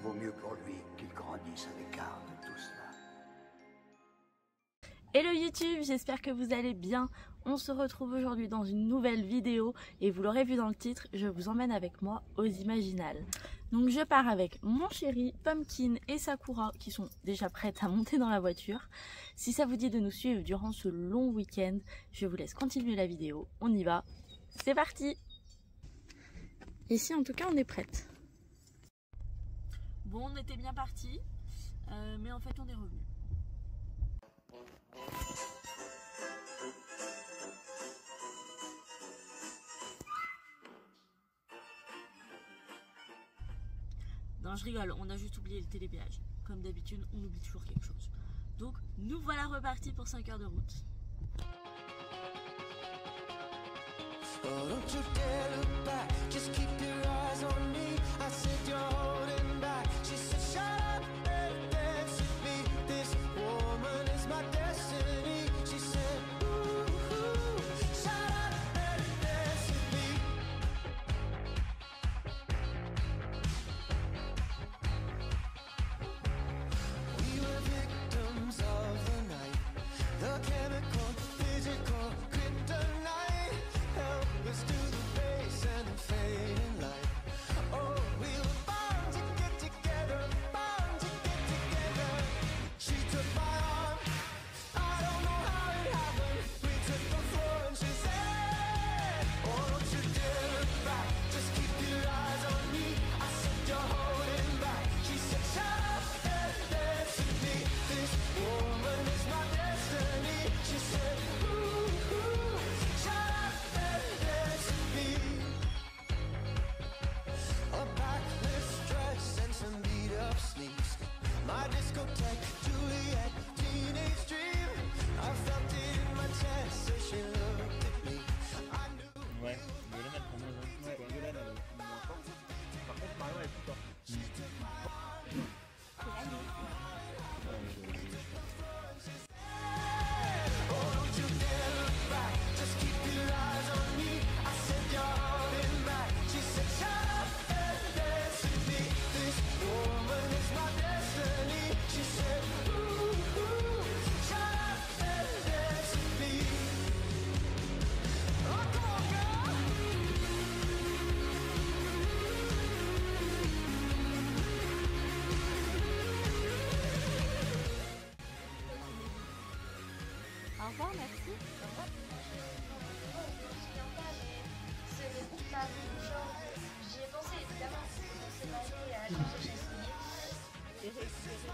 Il vaut mieux pour lui qu'il grandisse à l'écart de tout cela. Hello YouTube, j'espère que vous allez bien. On se retrouve aujourd'hui dans une nouvelle vidéo et vous l'aurez vu dans le titre, je vous emmène avec moi aux Imaginales. Donc je pars avec mon chéri, Pumpkin et Sakura qui sont déjà prêtes à monter dans la voiture. Si ça vous dit de nous suivre durant ce long week-end, je vous laisse continuer la vidéo. On y va, c'est parti! Ici en tout cas on est prête. Bon, on était bien parti, mais en fait on est revenu. Non, je rigole, on a juste oublié le télépéage. Comme d'habitude, on oublie toujours quelque chose. Donc, nous voilà repartis pour 5 heures de route. Ouais, Violette elle prend moins 1. Ouais, Violette elle est moins forte. Par contre Marion elle est plus forte. Au revoir, merci. C'est pas le genre. J'y ai pensé évidemment. C'est marié à changer chez et récupérer la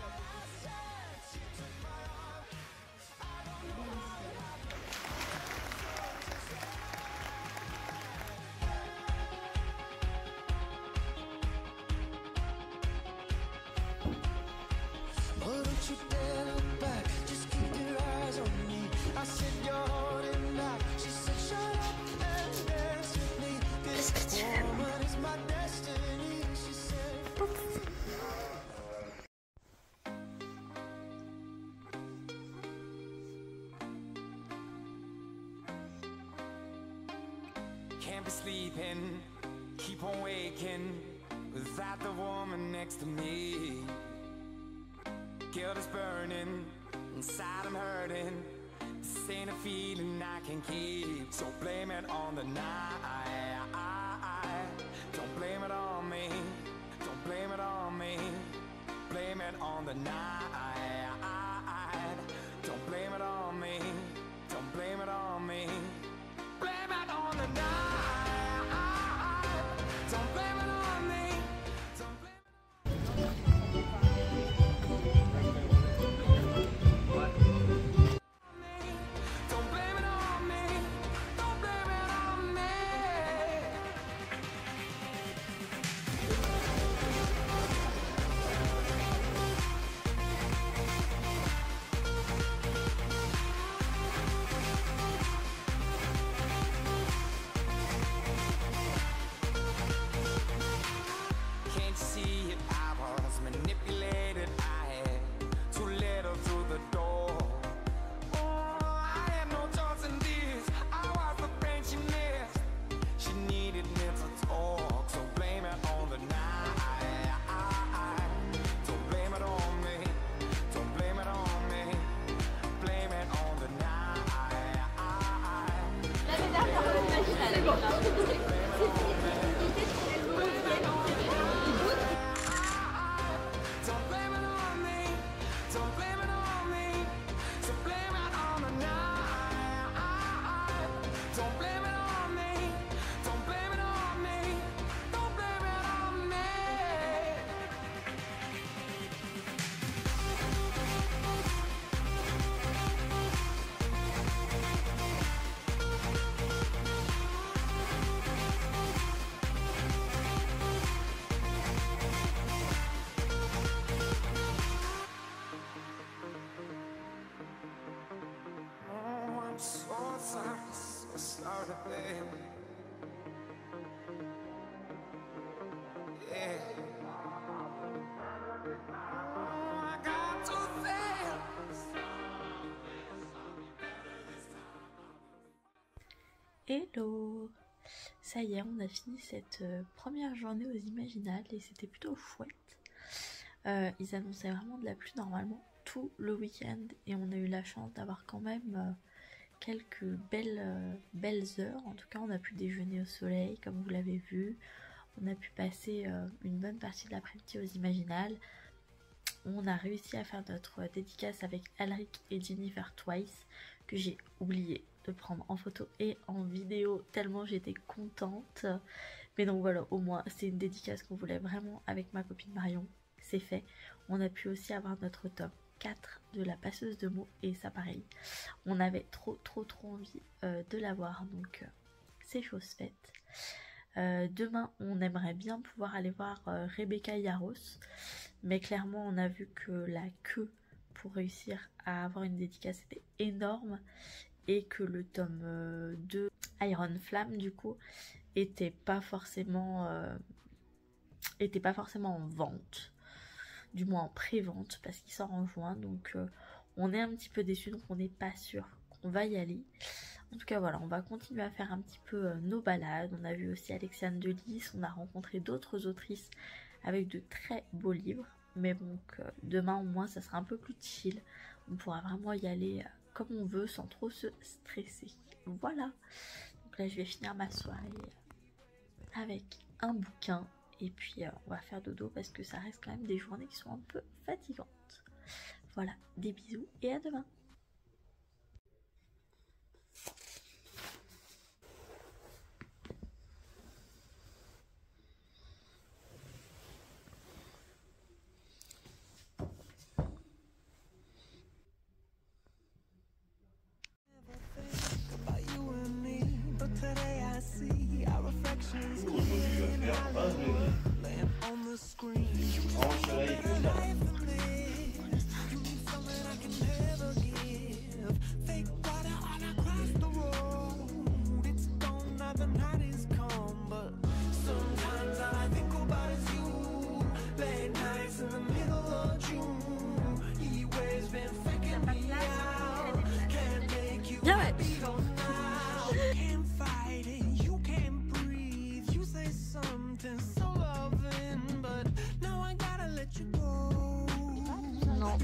Can't be sleeping, keep on waking without the woman next to me. Guilt is burning, inside I'm hurting. This ain't a feeling I can keep. So blame it on the night. Don't blame it on me. Don't blame it on me. Blame it on the night. Don't blame it on me. Don't blame it on me. Blame it on the night. Don't blame it on me. Don't blame Don't blame it on me. Don't blame it on me. Don't blame it on me. Don't blame it on me. So blame it on the night. Don't blame it on me. Don't blame it on me. Don't blame it on me. Oh, I'm so sorry, baby. Yeah. Oh, I got to fail. Hello! Ça y est, on a fini cette première journée aux Imaginales et c'était plutôt chouette. Ils annonçaient vraiment de la pluie normalement tout le week-end et on a eu la chance d'avoir quand même quelques belles heures. En tout cas, on a pu déjeuner au soleil comme vous l'avez vu. On a pu passer une bonne partie de l'après-midi aux Imaginales. On a réussi à faire notre dédicace avec Alric et Jennifer Twice que j'ai oublié de prendre en photo et en vidéo tellement j'étais contente. Mais donc voilà, au moins c'est une dédicace qu'on voulait vraiment avec ma copine Marion. C'est fait. On a pu aussi avoir notre top 4 de la passeuse de mots et ça pareil. On avait trop envie de l'avoir, donc c'est chose faite. Demain on aimerait bien pouvoir aller voir Rebecca Yarros, mais clairement on a vu que la queue pour réussir à avoir une dédicace était énorme et que le tome 2 Iron Flamme du coup était pas forcément en vente, du moins en pré-vente parce qu'il sort en juin, donc on est un petit peu déçus, donc on n'est pas sûr qu'on va y aller. En tout cas voilà, on va continuer à faire un petit peu nos balades. On a vu aussi Alexiane Delis, on a rencontré d'autres autrices avec de très beaux livres, mais bon, demain au moins ça sera un peu plus chill, on pourra vraiment y aller comme on veut sans trop se stresser. Voilà, donc là je vais finir ma soirée avec un bouquin et puis on va faire dodo parce que ça reste quand même des journées qui sont un peu fatigantes. Voilà, des bisous et à demain. Bien ouais. Non.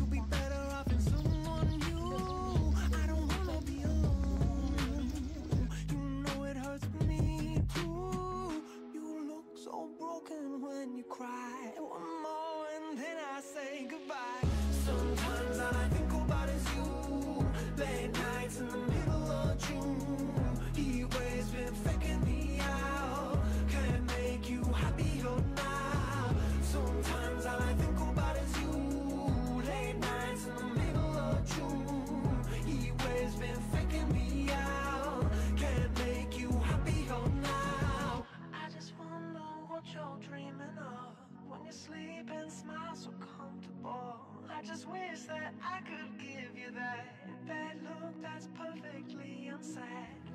I just wish that I could give you that bad look that's perfectly unsaid.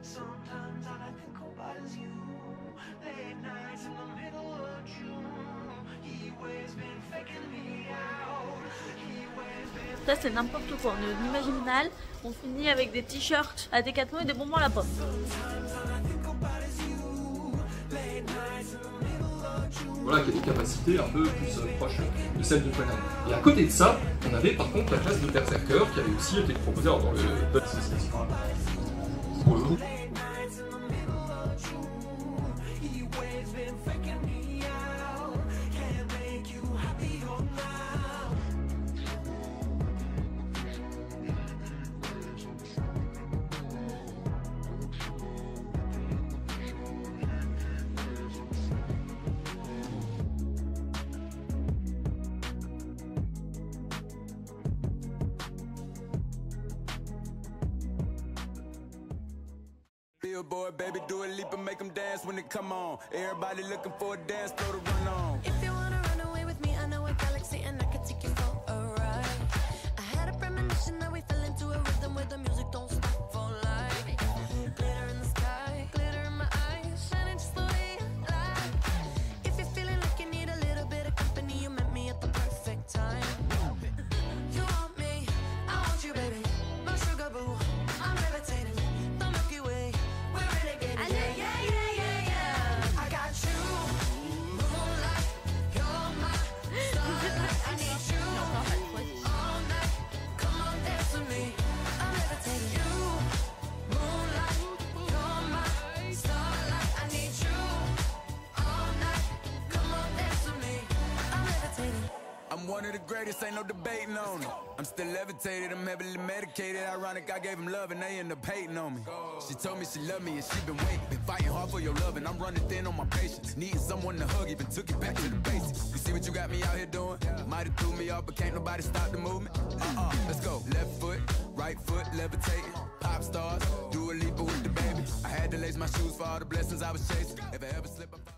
Sometimes all I think about is you. Late nights in the middle of June. He always been faking me out. He always been. Ça c'est n'importe quoi. On est aux Imaginales, on finit avec des t-shirts à Decathlon et des bonbons à la pomme. Voilà, qui a des capacités un peu plus proches de celles de Conan. Et à côté de ça, on avait par contre la classe de Berserker qui avait aussi été proposée dans le... billboard, baby, do a leap and make them dance when it come on. Everybody looking for a dance floor to run on. If you wanna run away with me, I know a galaxy and I can take you for a ride. I had a premonition that we fell into a rhythm where the music don't stop for life. Glitter in the sky, glitter in my eyes, shining just the way I like. If you're feeling like you need a little bit of company, you met me at the perfect time. You want me, I want you, baby. My sugar boo, I'm levitating. The Milky Way, we're renegading. Yeah, yeah, yeah, yeah, yeah. I got you, moonlight, you're my starlight. I need you all night. Come on, dance with me. I'm levitating. You, moonlight, you're my starlight. I need you all night. Come on, dance with me. I'm levitating. I'm one of the greatest, ain't no debating on it. I'm still levitated, I'm heavily medicated. Ironic, I gave them love and they end up hating on me. She told me she loved me and she been waiting. Been fighting hard for your love and I'm running thin on my patience. Needing someone to hug, even took it back to the basics. You see what you got me out here doing? Might have threw me off, but can't nobody stop the movement. Let's go. Left foot, right foot, levitating. Pop stars, do a leap with the baby. I had to lace my shoes for all the blessings I was chasing. If I ever slip, I fall.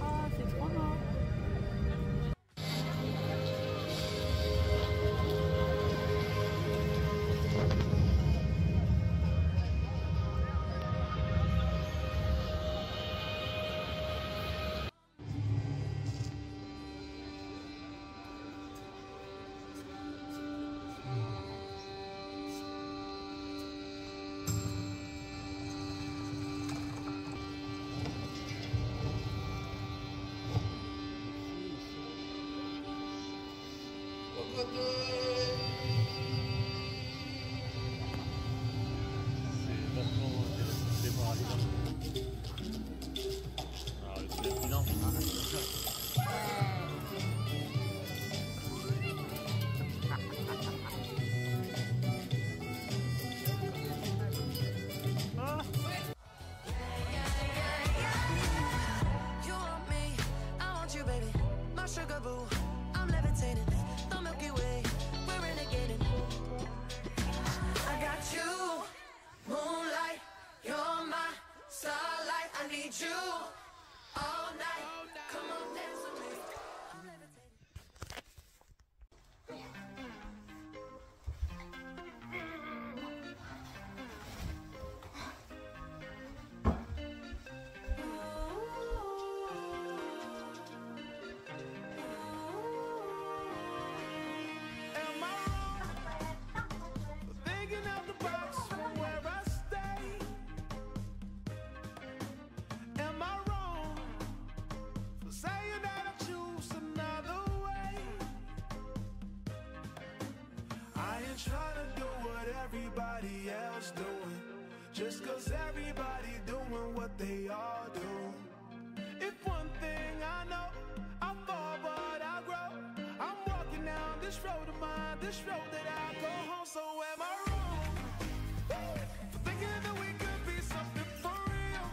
Oh, c'est trop beau. C'est vachement intéressant de voir arriver. Alors, le coup bilan. You want me, I want you, baby. My sugar boo, I'm levitating. The Milky Way, we're renegading. I got you, moonlight, you're my starlight. I need you all night. Come on, dance with me. I'm levitating. Am I wrong for thinking out the box from where I stay? Am I wrong for saying that I choose another way? I ain't trying to do what everybody else doing, just 'cause everybody doing what they all do. If one thing I know, I fall but I grow. I'm walking down this road of mine, this road that I go home. So am I wrong for thinking that we could be something for real?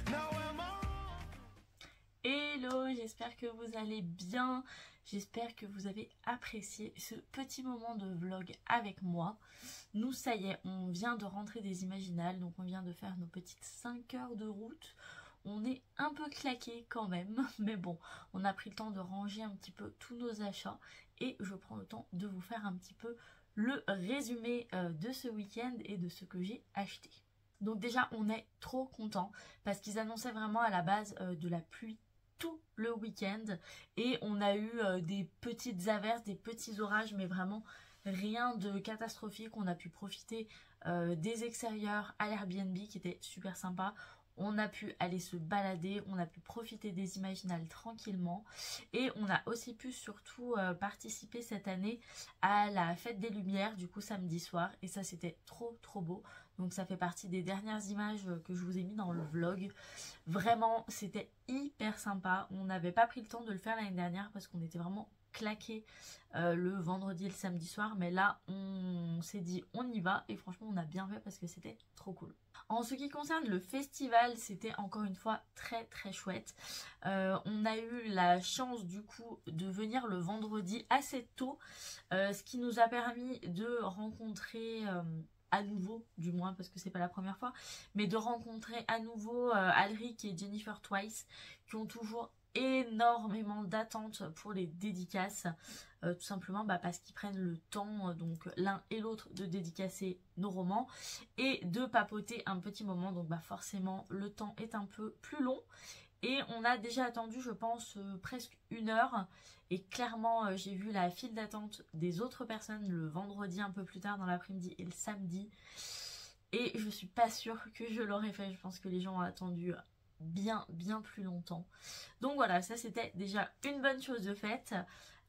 Now am I wrong? Hello, j'espère que vous allez bien, j'espère que vous avez apprécié ce petit moment de vlog avec moi. Nous, ça y est, on vient de rentrer des Imaginales, donc on vient de faire nos petites 5 heures de route. On est un peu claqué quand même, mais bon, on a pris le temps de ranger un petit peu tous nos achats et je prends le temps de vous faire un petit peu le résumé de ce week-end et de ce que j'ai acheté. Donc déjà, on est trop contents parce qu'ils annonçaient vraiment à la base de la pluie tout le week-end et on a eu des petites averses, des petits orages, mais vraiment rien de catastrophique. On a pu profiter des extérieurs à l'Airbnb qui était super sympa. On a pu aller se balader, on a pu profiter des Imaginales tranquillement et on a aussi pu surtout participer cette année à la fête des lumières du coup samedi soir et ça c'était trop beau. Donc ça fait partie des dernières images que je vous ai mis dans le vlog. Vraiment c'était hyper sympa, on n'avait pas pris le temps de le faire l'année dernière parce qu'on était vraiment claquer le vendredi et le samedi soir, mais là on s'est dit on y va et franchement on a bien fait parce que c'était trop cool. En ce qui concerne le festival, c'était encore une fois très très chouette. On a eu la chance du coup de venir le vendredi assez tôt, ce qui nous a permis de rencontrer à nouveau, du moins parce que c'est pas la première fois, mais de rencontrer à nouveau Alric et Jennifer Twice qui ont toujours énormément d'attentes pour les dédicaces, tout simplement parce qu'ils prennent le temps, donc l'un et l'autre, de dédicacer nos romans et de papoter un petit moment, donc forcément le temps est un peu plus long et on a déjà attendu je pense presque 1 heure et clairement j'ai vu la file d'attente des autres personnes le vendredi un peu plus tard dans l'après-midi et le samedi et je suis pas sûre que je l'aurais fait. Je pense que les gens ont attendu bien plus longtemps, donc voilà, ça c'était déjà une bonne chose de faite.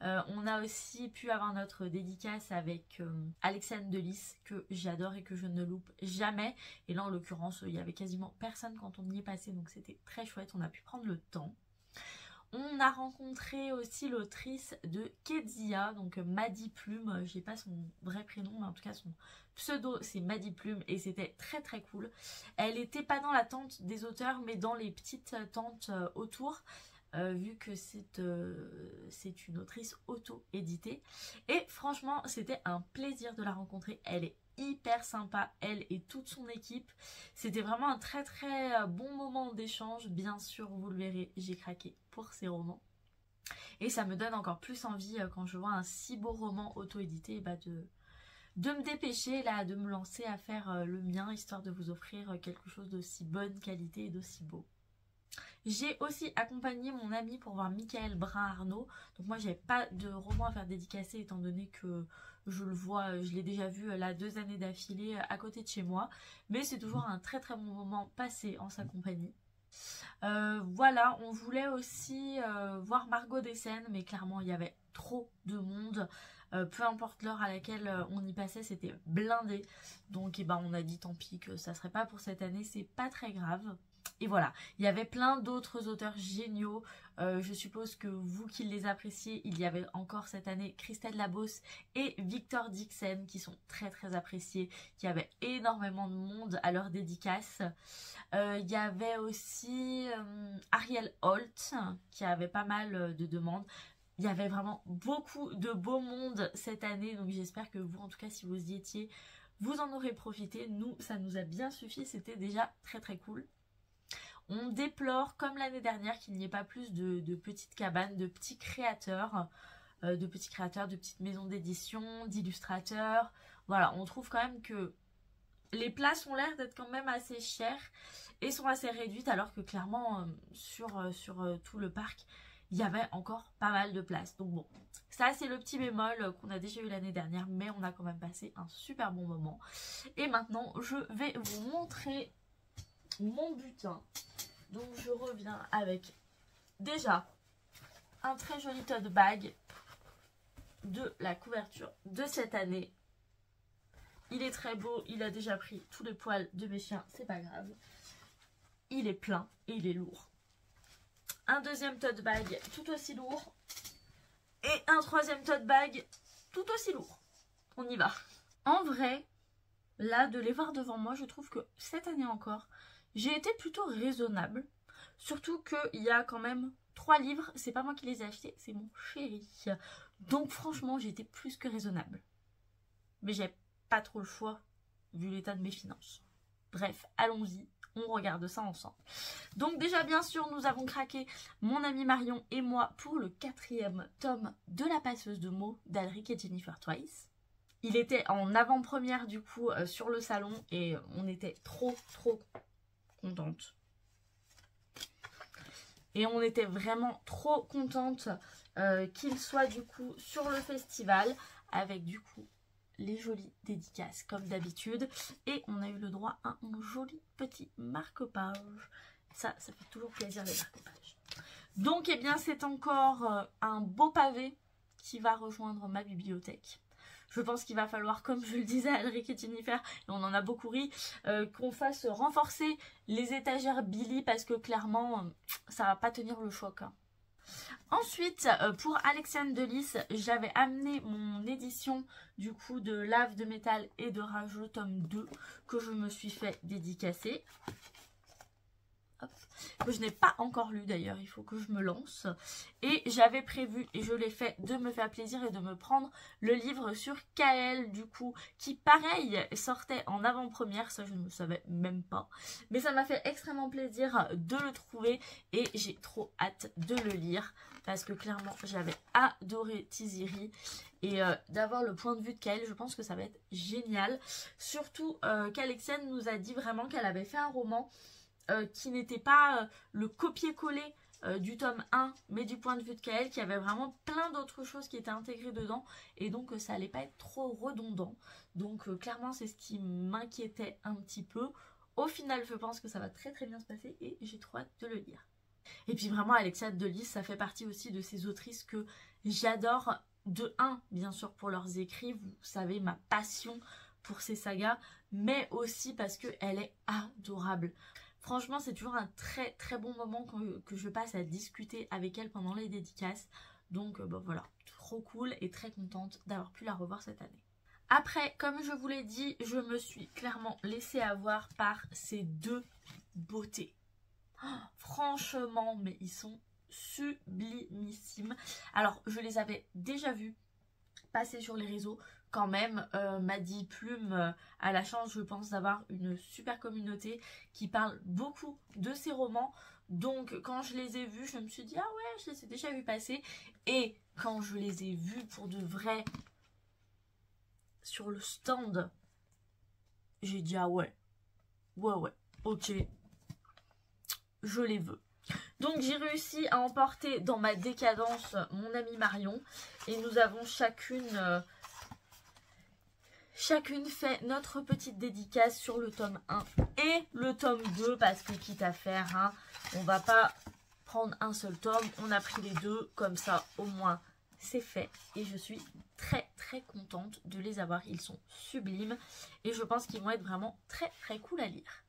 On a aussi pu avoir notre dédicace avec Alexandre Delis que j'adore et que je ne loupe jamais, et là en l'occurrence il y avait quasiment personne quand on y est passé, donc c'était très chouette, on a pu prendre le temps. On a rencontré aussi l'autrice de Kezia, donc Maddy Plume, j'ai pas son vrai prénom mais en tout cas son pseudo c'est Maddy Plume et c'était très très cool. Elle était pas dans la tente des auteurs mais dans les petites tentes autour, vu que c'est une autrice auto-éditée et franchement c'était un plaisir de la rencontrer. Elle est hyper sympa, elle et toute son équipe, c'était vraiment un très très bon moment d'échange. Bien sûr vous le verrez, j'ai craqué pour ces romans et ça me donne encore plus envie quand je vois un si beau roman auto-édité de me dépêcher là, de me lancer à faire le mien, histoire de vous offrir quelque chose d'aussi bonne qualité et d'aussi beau. J'ai aussi accompagné mon ami pour voir Michael Brun-Arnaud. Donc moi j'avais pas de roman à faire dédicacer étant donné que je le vois, je l'ai déjà vu là 2 années d'affilée à côté de chez moi. Mais c'est toujours un très très bon moment passé en sa compagnie. Voilà, on voulait aussi voir Margot Dessen, mais clairement il y avait trop de monde. Peu importe l'heure à laquelle on y passait, c'était blindé. Donc on a dit tant pis que ça serait pas pour cette année, c'est pas très grave. Et voilà, il y avait plein d'autres auteurs géniaux. Je suppose que vous qui les appréciez, il y avait encore cette année Christelle Labos et Victor Dixon qui sont très très appréciés. Il y avait énormément de monde à leur dédicace. Il y avait aussi Ariel Holt qui avait pas mal de demandes. Il y avait vraiment beaucoup de beau monde cette année, donc j'espère que vous, en tout cas si vous y étiez, vous en aurez profité. Nous, ça nous a bien suffi, c'était déjà très très cool. On déplore, comme l'année dernière, qu'il n'y ait pas plus de petites cabanes, de petits créateurs, de petites maisons d'édition, d'illustrateurs. Voilà, on trouve quand même que les places ont l'air d'être quand même assez chères et sont assez réduites, alors que clairement, sur tout le parc, il y avait encore pas mal de places. Donc bon, ça c'est le petit bémol qu'on a déjà eu l'année dernière, mais on a quand même passé un super bon moment. Et maintenant, je vais vous montrer mon butin. Donc je reviens avec déjà un très joli tote bag de la couverture de cette année. Il est très beau, il a déjà pris tous les poils de mes chiens, c'est pas grave. Il est plein et il est lourd. Un deuxième tote bag tout aussi lourd. Et un troisième tote bag tout aussi lourd. On y va. En vrai, là de les voir devant moi, je trouve que cette année encore, j'ai été plutôt raisonnable, surtout qu'il y a quand même 3 livres, c'est pas moi qui les ai achetés, c'est mon chéri. Donc franchement, j'ai été plus que raisonnable. Mais j'ai pas trop le choix, vu l'état de mes finances. Bref, allons-y, on regarde ça ensemble. Donc déjà, bien sûr, nous avons craqué, mon ami Marion et moi, pour le 4e tome de La Passeuse de mots d'Alric et Jennifer Twice. Il était en avant-première du coup sur le salon et on était trop contente. Et on était vraiment trop contente qu'il soit du coup sur le festival avec du coup les jolies dédicaces comme d'habitude. Et on a eu le droit à un joli petit marque-page. Ça fait toujours plaisir les marque-pages. Donc eh bien c'est encore un beau pavé qui va rejoindre ma bibliothèque. Je pense qu'il va falloir, comme je le disais à Alric et Jennifer, et on en a beaucoup ri, qu'on fasse renforcer les étagères Billy parce que clairement, ça va pas tenir le choc. Hein. Ensuite, pour Alexiane de Lys, j'avais amené mon édition du coup de Lave de métal et de Rage, le tome 2, que je me suis fait dédicacer. Hop. Que je n'ai pas encore lu d'ailleurs, il faut que je me lance. Et j'avais prévu, et je l'ai fait, de me faire plaisir et de me prendre le livre sur Kael du coup, qui pareil sortait en avant-première, ça je ne le savais même pas. Mais ça m'a fait extrêmement plaisir de le trouver et j'ai trop hâte de le lire. Parce que clairement j'avais adoré Tiziri et d'avoir le point de vue de Kael, je pense que ça va être génial. Surtout qu'Alexiane nous a dit vraiment qu'elle avait fait un roman qui n'était pas le copier-coller du tome 1, mais du point de vue de Kael, qui avait vraiment plein d'autres choses qui étaient intégrées dedans, et donc ça allait pas être trop redondant. Donc clairement c'est ce qui m'inquiétait un petit peu. Au final je pense que ça va très très bien se passer et j'ai trop hâte de le lire. Et puis vraiment Alexiane de Lys, ça fait partie aussi de ces autrices que j'adore, de 1 bien sûr pour leurs écrits, vous savez ma passion pour ces sagas, mais aussi parce qu'elle est adorable. Franchement, c'est toujours un très très bon moment que je passe à discuter avec elle pendant les dédicaces. Donc bah, voilà, trop cool et très contente d'avoir pu la revoir cette année. Après, comme je vous l'ai dit, je me suis clairement laissée avoir par ces deux beautés. Oh, franchement, mais ils sont sublimissimes. Alors, je les avais déjà vus passer sur les réseaux. Quand même, Maddy Plume a la chance, je pense, d'avoir une super communauté qui parle beaucoup de ses romans. Donc, quand je les ai vus, je me suis dit, ah ouais, je les ai déjà vus passer. Et quand je les ai vus pour de vrai sur le stand, j'ai dit, ah ouais, ok, je les veux. Donc j'ai réussi à emporter dans ma décadence mon amie Marion. Et nous avons chacune fait notre petite dédicace sur le tome 1 et le tome 2. Parce que quitte à faire, hein, on va pas prendre un seul tome. On a pris les deux, comme ça au moins c'est fait. Et je suis très très contente de les avoir. Ils sont sublimes. Et je pense qu'ils vont être vraiment très très cool à lire.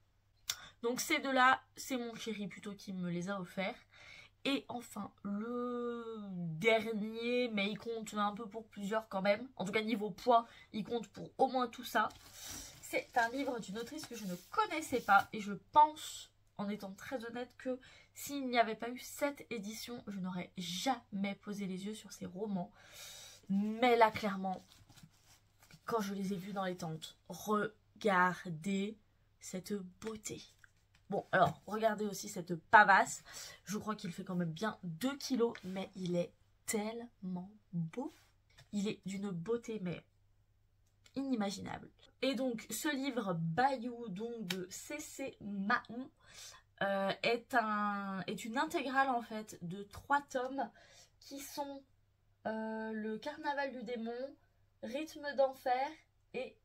Donc ces deux-là, c'est mon chéri plutôt qui me les a offerts. Et enfin, le dernier, mais il compte un peu pour plusieurs quand même. En tout cas, niveau poids, il compte pour au moins tout ça. C'est un livre d'une autrice que je ne connaissais pas. Et je pense, en étant très honnête, que s'il n'y avait pas eu cette édition, je n'aurais jamais posé les yeux sur ces romans. Mais là, clairement, quand je les ai vus dans les tentes, regardez cette beauté. Bon, alors, regardez aussi cette pavasse. Je crois qu'il fait quand même bien 2 kilos, mais il est tellement beau. Il est d'une beauté, mais inimaginable. Et donc, ce livre Bayou, donc de C.C. Mahon, est une intégrale, en fait, de 3 tomes qui sont le Carnaval du démon, Rythme d'enfer et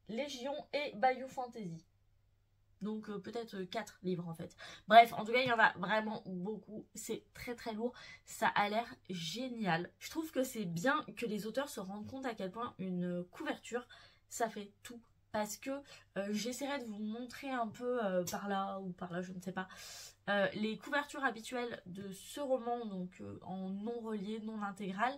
Légion et Bayou Fantasy. Donc peut-être 4 livres en fait. Bref, en tout cas, il y en a vraiment beaucoup. C'est très très lourd. Ça a l'air génial. Je trouve que c'est bien que les auteurs se rendent compte à quel point une couverture, ça fait tout. Parce que j'essaierai de vous montrer un peu par là ou par là, je ne sais pas, les couvertures habituelles de ce roman, donc en non relié, non intégral.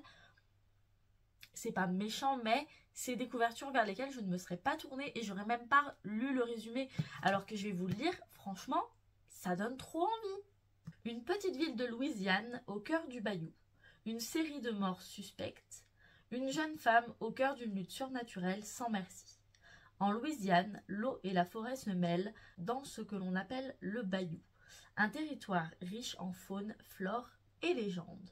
C'est pas méchant, mais c'est des couvertures vers lesquelles je ne me serais pas tournée et j'aurais même pas lu le résumé. Alors que je vais vous le lire, franchement, ça donne trop envie. Une petite ville de Louisiane au cœur du bayou. Une série de morts suspectes. Une jeune femme au cœur d'une lutte surnaturelle sans merci. En Louisiane, l'eau et la forêt se mêlent dans ce que l'on appelle le bayou. Un territoire riche en faune, flore et légendes.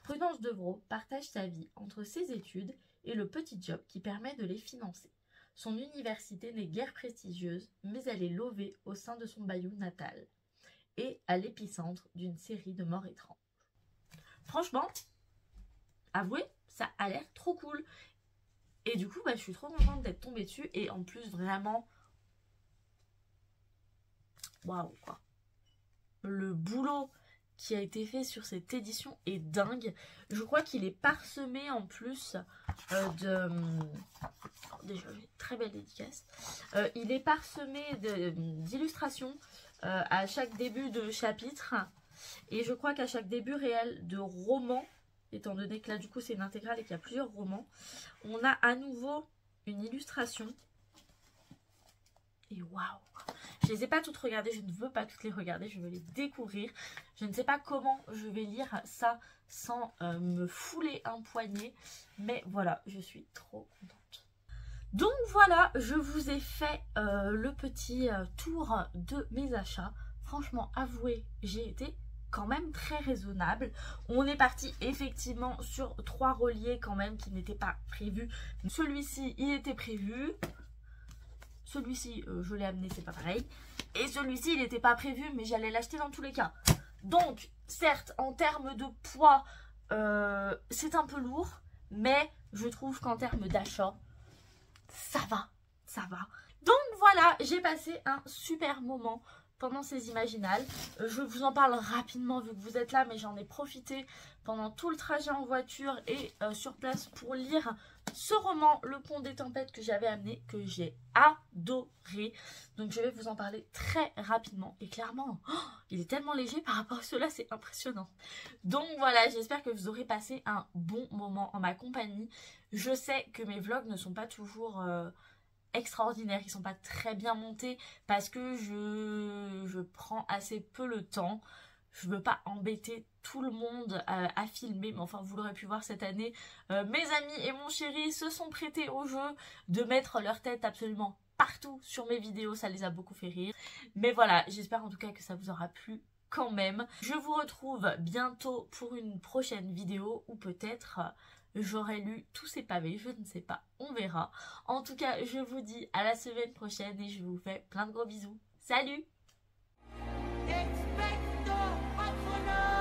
Prudence Devrault partage sa vie entre ses études et le petit job qui permet de les financer. Son université n'est guère prestigieuse, mais elle est levée au sein de son bayou natal et à l'épicentre d'une série de morts étranges. Franchement, avouez, ça a l'air trop cool. Et du coup, je suis trop contente d'être tombée dessus. Et en plus, vraiment, waouh quoi. Le boulot qui a été fait sur cette édition est dingue. Je crois qu'il est parsemé en plus de... Déjà, une très belle dédicace. Il est parsemé d'illustrations à chaque début de chapitre. Et je crois qu'à chaque début réel de roman, étant donné que là du coup c'est une intégrale et qu'il y a plusieurs romans, on a à nouveau une illustration. Et waouh! Je les ai pas toutes regardées, je ne veux pas toutes les regarder, je veux les découvrir. Je ne sais pas comment je vais lire ça sans me fouler un poignet. Mais voilà, je suis trop contente. Donc voilà, je vous ai fait le petit tour de mes achats. Franchement, avouez, j'ai été quand même très raisonnable. On est parti effectivement sur 3 reliés quand même qui n'étaient pas prévus. Celui-ci, il était prévu. Celui-ci, je l'ai amené, c'est pas pareil. Et celui-ci, il n'était pas prévu, mais j'allais l'acheter dans tous les cas. Donc, certes, en termes de poids, c'est un peu lourd. Mais je trouve qu'en termes d'achat, ça va, ça va. Donc voilà, j'ai passé un super moment pendant ces Imaginales. Je vous en parle rapidement vu que vous êtes là, mais j'en ai profité pendant tout le trajet en voiture et sur place pour lire ce roman, Le Pont des Tempêtes, que j'avais amené, que j'ai adoré. Donc je vais vous en parler très rapidement. Et clairement, il est tellement léger par rapport à cela, c'est impressionnant. Donc voilà, j'espère que vous aurez passé un bon moment en ma compagnie. Je sais que mes vlogs ne sont pas toujours extraordinaires, ils sont pas très bien montés parce que je prends assez peu le temps. Je veux pas embêter tout le monde à filmer, mais enfin vous l'aurez pu voir cette année, mes amis et mon chéri se sont prêtés au jeu de mettre leur tête absolument partout sur mes vidéos, ça les a beaucoup fait rire. Mais voilà, j'espère en tout cas que ça vous aura plu quand même. Je vous retrouve bientôt pour une prochaine vidéo ou peut-être j'aurai lu tous ces pavés, je ne sais pas, on verra. En tout cas, je vous dis à la semaine prochaine et je vous fais plein de gros bisous. Salut! Expecto Patronum!